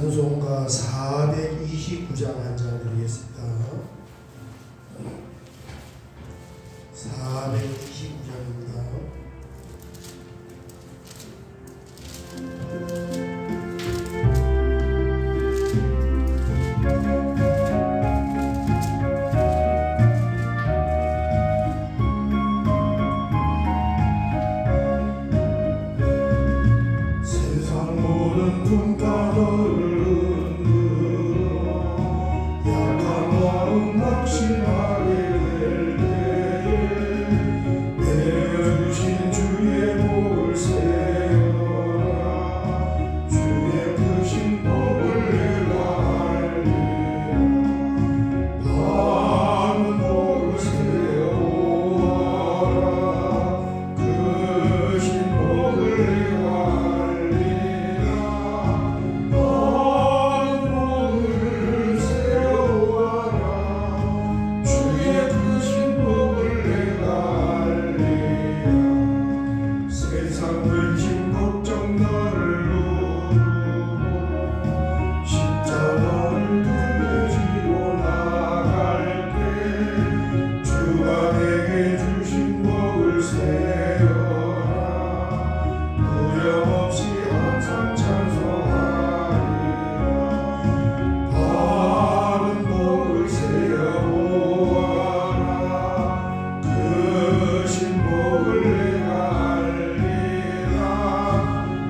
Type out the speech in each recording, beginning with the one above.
찬송가 429장 한 장 드리겠습니다. 429장입니다. 세상 모든 풍파를 낙심하게 될 때에 내려주신 주의 복을 세워라. 주의 크신 복을 내가 알리라. 많은 복을 세워라. 크신 복을 내가 알리라. 많은 복을 세워라. 주의 크신 복을 내가 알리라. 세상 근심 걱정 나를 누르고 십자가를 들고 지고 나갈 때 주가 내게 주신 복을 세워라. 무렴없이 항상 찬송하리라. 바른 복을 세워보아라. 크신 복을 내가 알리라.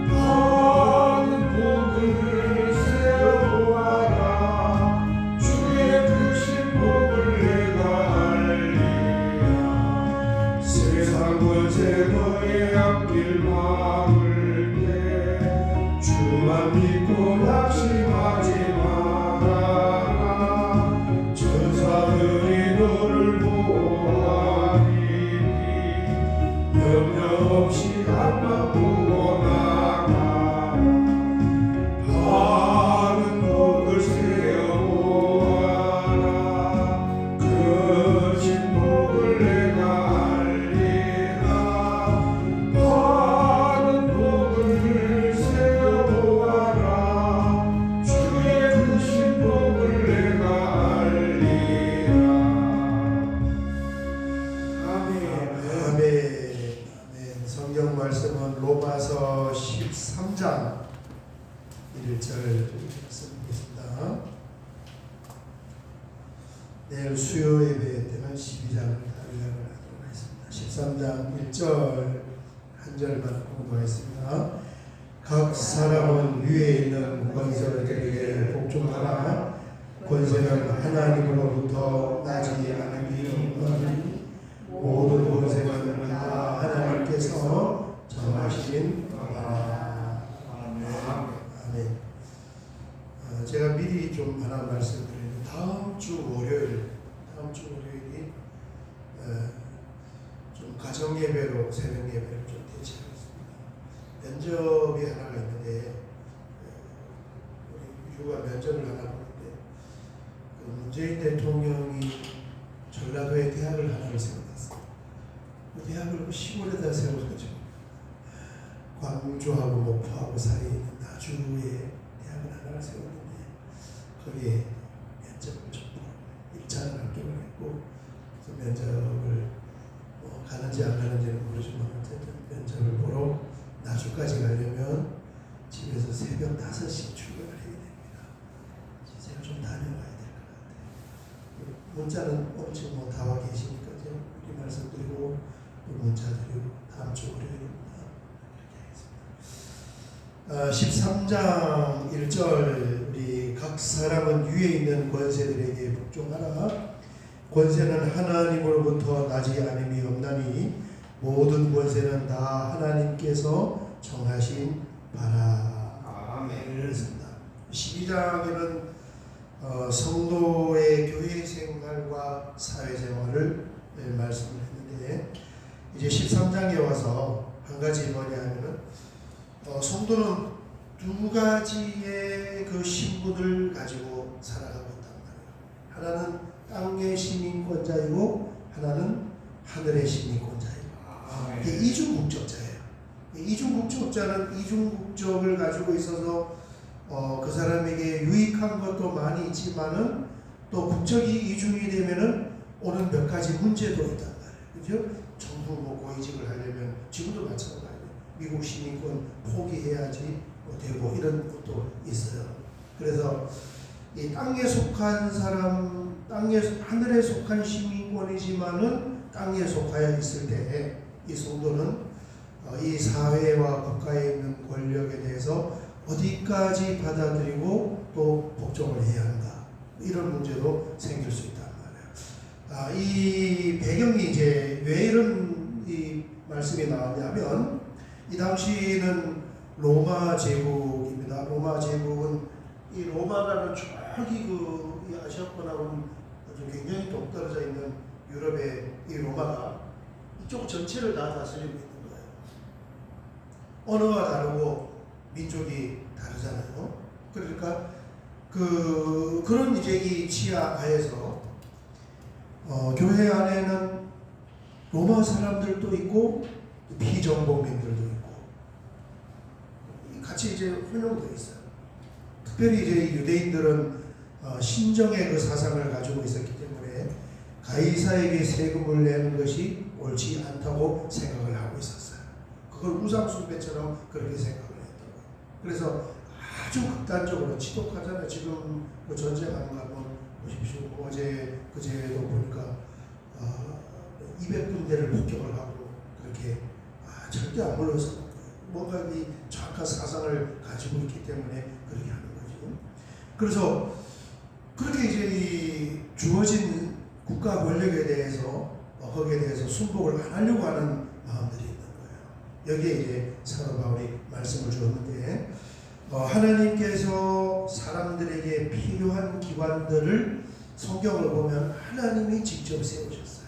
바른 복을 세워보아라. 주의 크신 복을 내가 알리라. 세상 권세 너의 앞길 막을 때 주만 믿고 낙심하지 말아라. 천사들이 너를 보호하리니 염려 없이 앞만 보고 나가라. 바른 복을 세워보아라. 크신 복을 내가 알리라. 바른 복을 세워보아라. 주의 크신 복을 내가 알리라. 아멘. 아멘. 성경 말씀은 로마서 13장 1절 말씀드리겠습니다. 내일 수요 예배 때는 12장을 다 요약을 하도록 하겠습니다. 13장 1절 한 절만 공부하겠습니다. 각 사람은 위에 있는 권세들에게 복종하라. 권세는 하나님으로부터 나지 않음이 없나니 모든 권세는 다 하나님께서 정하신 바라. 아멘. 제가 미리 좀 하나 말씀드리면 다음 주 월요일이 좀 가정 예배로 새벽 예배를 좀 대체하겠습니다. 면접이 하나가 있는데 우리 유가 면접을 하나 보는데 문재인 대통령이 전라도에 대학을 하나를 세워놨어요. 그 대학을 시골에다 세워가지고 광주하고 목포하고 사이에 있는 나주에 대학을 하나를 세웠는데 거기에 면접을 좀 보러 1차를 합격을 했고 그래서 면접을 가는지 안 가는지는 모르지만 어쨌든 면접을 보러 나주까지 가려면 집에서 새벽 5시 출근을 해야 됩니다. 제가 좀 다녀와야 될 것 같아요. 문자는 엄청 다 와 계시니까 제가 미리 말씀드리고 문자 드리고 다음 주 월요일입니다. 이렇게 하겠습니다. 13장 1절 우리 각 사람은 위에 있는 권세들에게 복종하라. 권세는 하나님으로부터 나지 않음이 없나니 모든 권세는 다 하나님께서 정하신 바라. 아멘. 12장에는 성도의 교회 생활과 사회 생활을 말씀을 했는데 이제 13장에 와서 한 가지 뭐냐 하면은 성도는 두 가지의 그 신분을 가지고 살아가고 있단 말이에요. 하나는 땅의 시민권자이고 하나는 하늘의 시민권자이고 이중 국적자예요. 이중 국적자는 이중 국적을 가지고 있어서 그 사람에게 유익한 것도 많이 있지만은 또 국적이 이중이 되면은 오는 몇 가지 문제도 있단 말이에요. 그죠? 정부 고위직을 하려면 지금도 마찬가지예요. 미국 시민권 포기해야지 되고 이런 것도 있어요. 그래서 이 땅에 속한 사람, 하늘에 속한 시민권이지만은 땅에 속하여 있을 때 이 성도는 이 사회와 국가에 있는 권력에 대해서 어디까지 받아들이고 또 복종을 해야 한다. 이런 문제도 생길 수 있단 말이에요. 이 배경이 이제 왜 이런 이 말씀이 나왔냐면 이 당시는 로마 제국입니다. 로마 제국은 이 로마라는 저기 이 아시아권하고는 아주 굉장히 동떨어져 있는 유럽의 이 로마가 이쪽 전체를 다 다스리고 있는 거예요. 언어가 다르고 민족이 다르잖아요. 그러니까 그런 이제 이 치하 하에서 교회 안에는 로마 사람들도 있고 비정복민들도 있고 같이 이제 혼용되어 있어요. 특별히 이제 유대인들은 신정의 그 사상을 가지고 있었기 때문에 가이사에게 세금을 내는 것이 옳지 않다고 생각을 하고 있었어요. 그걸 우상숭배처럼 그렇게 생각을 했더라고요. 그래서 아주 극단적으로 지독하잖아요. 지금 그 전쟁하는 거 한번 보십시오. 그제도 보니까 200군데를 폭격을 하고 그렇게 절대 안 물러서 뭔가 이 정확한 사상을 가지고 있기 때문에 그렇게 하는 거죠. 그래서 그렇게 이제 이 주어진 국가 권력에 대해서 거기에 대해서 순복을 안 하려고 하는 마음들이 있는 거예요. 여기에 이제 사도 바울이 말씀을 주었는데 하나님께서 사람들에게 필요한 기관들을 성경을 보면 하나님이 직접 세우셨어요.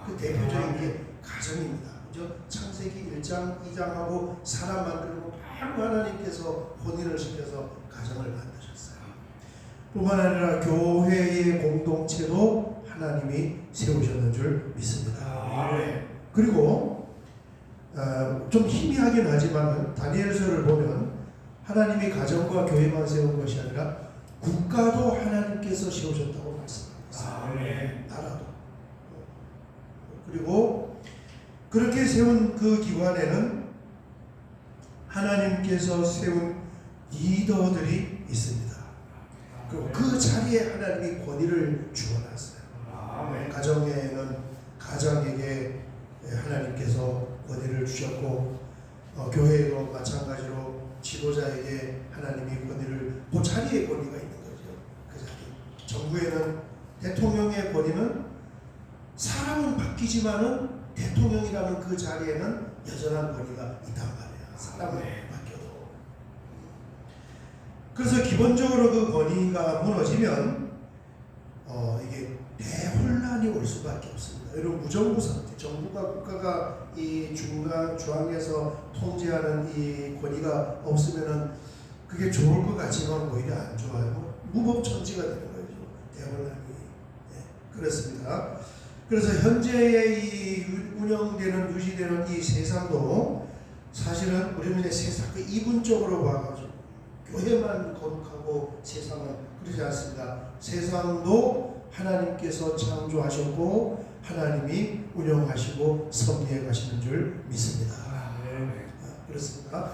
그 대표적인 게 가정입니다. 그죠? 창세기 1장, 2장하고 사람 만들고 바로 하나님께서 혼인을 시켜서 가정을 만드셨어요. 뿐만 아니라 교회의 공동체도 하나님이 세우셨는 줄 믿습니다. 그리고 좀 희미하긴 하지만 다니엘서를 보면 하나님이 가정과 교회만 세운 것이 아니라 국가도 하나님께서 세우셨다고 말씀하고 있어요. 나라도. 그리고 그렇게 세운 그 기관에는 하나님께서 세운 리더들이 있습니다. 그리고 그 자리에 하나님이 권위를 주어놨어요. 가정에는 가장에게 하나님께서 권위를 주셨고 교회도 마찬가지로 지도자에게 하나님이 권위를 그 자리에 권위가 있는 거죠. 그 자리. 정부에는 대통령의 권위는 사람은 바뀌지만은 대통령이라는 그 자리에는 여전한 권위가 있단 말이에요. 사람은 바뀌어도. 그래서 기본적으로 그 권위가 무너지면 이게 대혼란이 올 수밖에 없습니다. 이런 무정부 상태, 정부가 국가가 이 중앙에서 통제하는 이 권위가 없으면은 그게 좋을 것 같지만 오히려 안 좋아요. 무법천지가 되는 거죠. 대혼란이. 네, 그렇습니다. 그래서 현재의 이 운영되는 유지되는 이 세상도 사실은 우리는 이제 세상 그 이분적으로 봐가지고 교회만 거룩하고 세상은 그러지 않습니다. 세상도 하나님께서 창조하셨고 하나님이 운영하시고 섭리해 가시는 줄 믿습니다. 그렇습니다.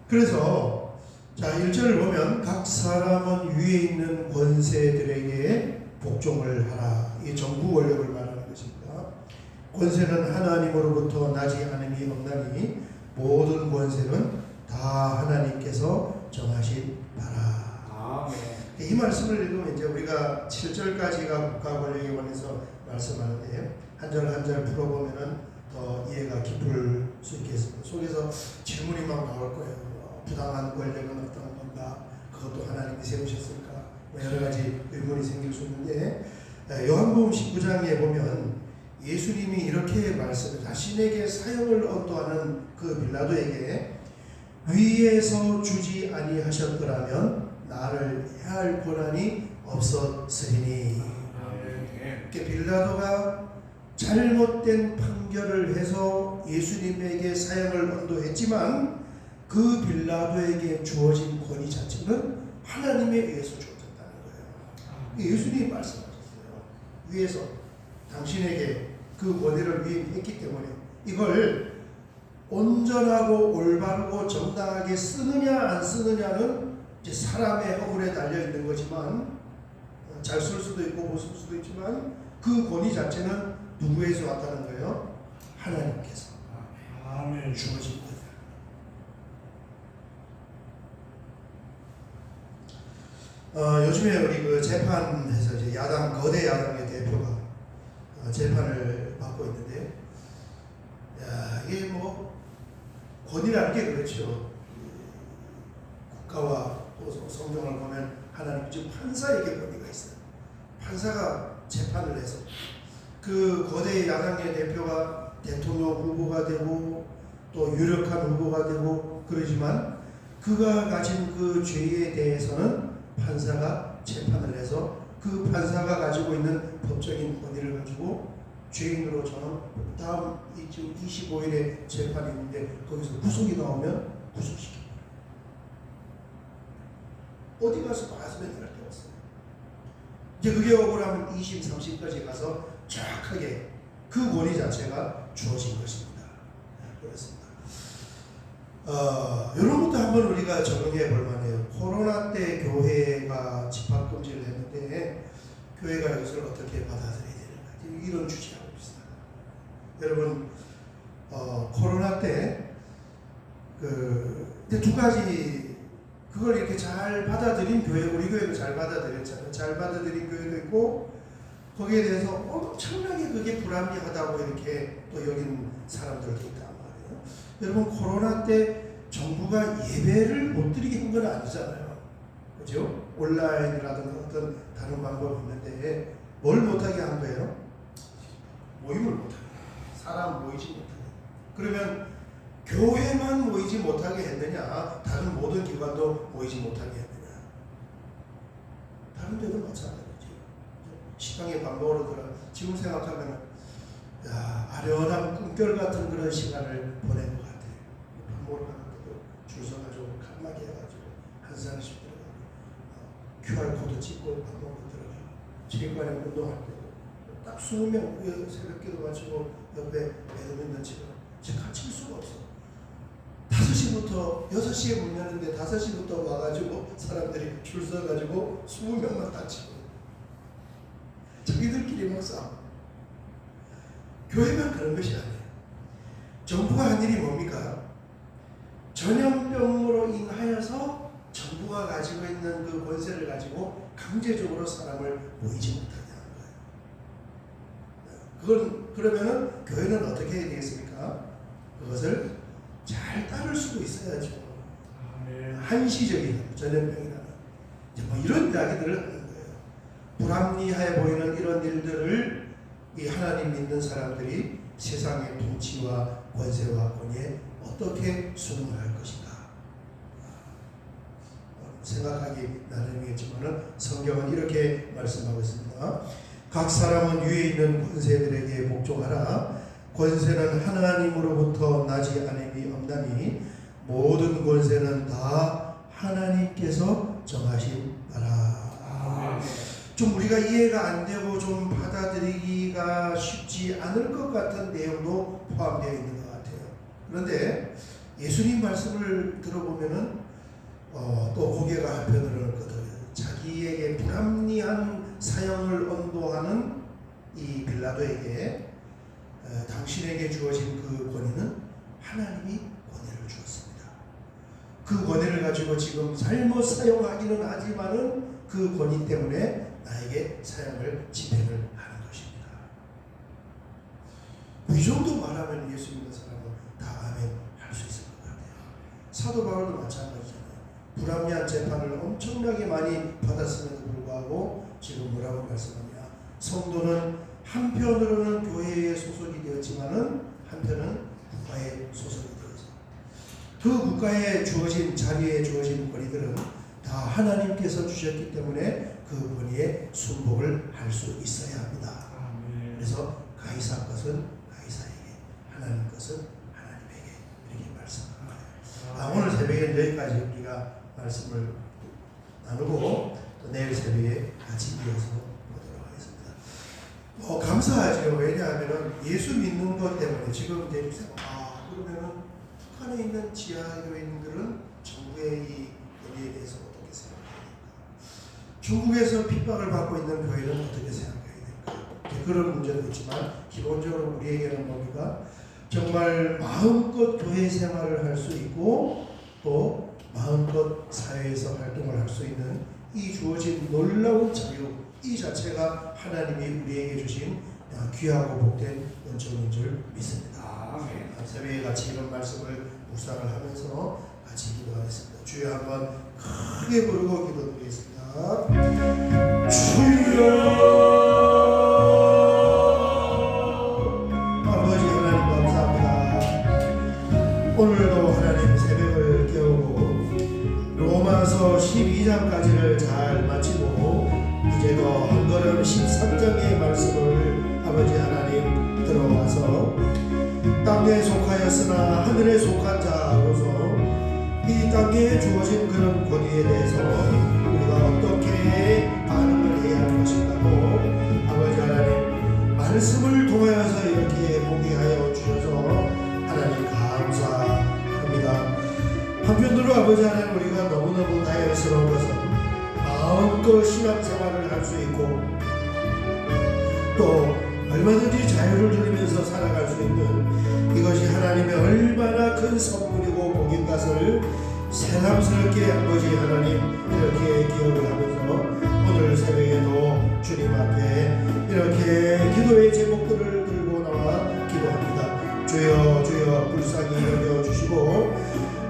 그래서 자 1절을 보면 각 사람은 위에 있는 권세들에게 복종을 하라. 이 정부 권력을 말하는 것입니다. 권세는 하나님으로부터 나지 않음이 없나니 모든 권세는 다 하나님께서 정하신 바라. 이 말씀을 읽으면 이제 우리가 7절까지가 국가 권력에 관해서 말씀하는데 한 절 한 절 풀어보면은 더 이해가 깊을 수 있겠습니다. 속에서 질문이 막 나올 거예요. 부당한 권력은 어떤 건가? 그것도 하나님이 세우셨을까? 여러 가지 의문이 생길 수 있는데 요한복음 19장에 보면 예수님이 이렇게 말씀을 자신에게 사형을 언도하는 그 빌라도에게 위에서 주지 아니하셨더라면 나를 해할 권한이 없었으리니. 빌라도가 잘못된 판결을 해서 예수님에게 사형을 언도했지만 그 빌라도에게 주어진 권위 자체는 하나님에 의해서 주어졌다는 거예요. 예수님이 말씀하셨어요. 위에서 당신에게 그 권위를 위임했기 때문에 이걸 온전하고 올바르고 정당하게 쓰느냐 안 쓰느냐는 이제 사람의 허물에 달려 있는 거지만 잘 쓸 수도 있고 못 쓸 수도 있지만 그 권위 자체는 누구에서 왔다는 거예요? 하나님께서 아멘. 주어진 거예요. 요즘에 우리 그 재판에서 이제 거대 야당의 대표가 재판을 받고 있는데, 야, 이게 뭐 권위라는 게 그렇죠. 국가와 또 성경을 보면 하나님 지금 판사에게 권위가 있어요. 판사가 재판을 해서 그 거대 야당의 대표가 대통령 후보가 되고 또 유력한 후보가 되고 그러지만 그가 가진 그 죄에 대해서는 판사가 재판을 해서 그 판사가 가지고 있는 법적인 권위를 가지고 죄인으로 저는 다음 지금 25일에 재판이 있는데 거기서 구속이 나오면 구속시킵니다. 어디 가서 봤으면 이럴 게 없어요. 이제 그게 억울하면 2심, 3심까지 가서 정확하게 그 권위 자체가 주어진 것입니다. 그렇습니다. 이런 것도 한번 우리가 적용해 볼 만해요. 코로나 때 교회가 집합금지를 했는데 교회가 이것을 어떻게 받아들여야 되는가, 이런 주제하고 비슷합니다. 여러분, 코로나 때 두 가지 그걸 이렇게 잘 받아들인 교회, 우리 교회도 잘 받아들였잖아요. 잘 받아들인 교회도 있고 거기에 대해서 엄청나게 그게 불합리하다고 이렇게 또 여긴 사람들도 있단 말이에요. 여러분, 코로나 때 정부가 예배를 못 드리게 한 건 아니잖아요. 그죠? 온라인이라든가 어떤 다른 방법이 있는데 뭘 못하게 한 거예요? 모임을 못하게. 사람 모이지 못하게. 그러면 교회만 모이지 못하게 했느냐? 다른 모든 기관도 모이지 못하게 했느냐? 다른 데도 마찬가지죠. 식당에 밥 먹으러 들어. 지금 생각하면 아련한 꿈결 같은 그런 시간을 보낸 것 같아요. 밥 먹으러 가는데도 줄 서가지고 칸막이 해가지고 한 사람씩 들어가고 QR코드 찍고 밥 먹으러 들어가고 체육관에 운동할 때도 딱 20명 새벽기도 마치고 옆에 배드민턴 치고 지금 같이 칠 수가 없어. 5시부터 6시에 문 여는데 5시부터 와가지고 사람들이 줄 서가지고 20명만 딱 치고 자기들끼리 막 싸워. 교회만 그런 것이 아니에요. 정부가 한 일이 뭡니까? 전염병으로 인하여서 정부가 가지고 있는 그 권세를 가지고 강제적으로 사람을 모이지 못하게 하는 거예요. 그러면은 교회는 어떻게 해야 되겠습니까? 그것을 잘 따를 수도 있어야죠. 한시적인 전염병이라는 뭐 이런 이야기들을 하는 거예요. 불합리해 보이는 이런 일들을 이 하나님 믿는 사람들이 세상의 통치와 권세와 권위에 어떻게 순응할 것인가 생각하기 나름이겠지만 성경은 이렇게 말씀하고 있습니다. 각 사람은 위에 있는 권세들에게 복종하라. 권세는 하나님으로부터 나지 않음이 없나니 모든 권세는 다 하나님께서 정하신 바라. 좀 우리가 이해가 안 되고 좀 받아들이기가 쉽지 않을 것 같은 내용도 포함되어 있는 것 같아요. 그런데 예수님 말씀을 들어보면은 또 고개가 한편으로는 끄덕여요. 자기에게 불합리한 사형을 언도하는 이 빌라도에게 당신에게 주어진 그 권위는 하나님이 권위를 주었습니다. 그 권위를 가지고 지금 잘못 사용하기는 하지만은 그 권위 때문에 나에게 사형을 집행을 하는 것입니다. 이 정도 말하면 예수 믿는 사람은 다 아멘 할 수 있을 것 같아요. 사도 바울도 마찬가지잖아요. 불합리한 재판을 엄청나게 많이 받았음에도 불구하고 지금 뭐라고 말씀하냐? 성도는 한편으로는 교회에 소속이 되었지만은 한편은 국가에 소속이 되어서 그 국가에 주어진 자리에 주어진 권위들은 다 하나님께서 주셨기 때문에 그 권위에 순복을 할 수 있어야 합니다. 그래서 가이사 것은 가이사에게, 하나님 것은 하나님에게 이렇게 말씀합니다. 오늘 새벽에 여기까지 우리가 말씀을 나누고 또 내일 새벽에 같이 이어서 보도록 하겠습니다. 감사하죠. 왜냐하면 예수 믿는 것 때문에 지금 이제 그러면은 북한에 있는 지하교인들은 정부의 이 권위에 대해서 어떻게 생각합니까? 중국에서 핍박을 받고 있는 교회는 어떻게 생각해야 될까? 그런 문제도 있지만 기본적으로 우리에게는 뭡니까? 정말 마음껏 교회 생활을 할 수 있고 또 마음껏 사회에서 활동을 할 수 있는 이 주어진 놀라운 자유, 이 자체가 하나님이 우리에게 주신 귀하고 복된 은총인 줄 믿습니다. 새벽에 같이 이런 말씀을 묵상을 하면서 같이 기도하겠습니다. 주여 한번 크게 부르고 기도드리겠습니다. 주여 아버지 하나님 감사합니다. 오늘도 하나님 새벽을 깨우고 로마서 12장까지를 잘 마치고 이제도 한 걸음 13장의 말씀을 아버지 하나님 들어와서 땅에 속하였으나 하늘에 속한 자로서 이 땅에 주어진 그런 권위에 대해서 우리가 어떻게 반응을 해야 할 것인가고 아버지 하나님 말씀을 통하여서 이렇게 보게 하여 주셔서 하나님 감사합니다. 한편으로 아버지 하나님 우리가 너무너무 다행스러운 것은 마음껏 신앙생활을 할 수 있고 또 얼마든지 자유를 누리면서 살아갈 수 있는 이것이 하나님의 얼마나 큰 선물이고 복인 것을 새삼스럽게 아버지 하나님 이렇게 기억을 하면서 오늘 새벽에도 주님 앞에 이렇게 기도의 제목들을 들고 나와 기도합니다. 주여 주여 불쌍히 여겨주시고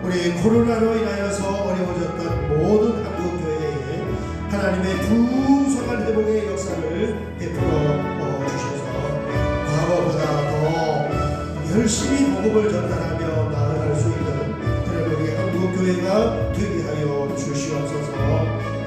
우리 코로나로 인하여서 어려워졌던 모든 한국교회에 하나님의 풍성한 회복의 역사를 베풀어 주셔서 과거보다 더 열심히 복음을 전달하며 나아갈 수 있는 그런 우리 한국교회가 되게 하여 주시옵소서.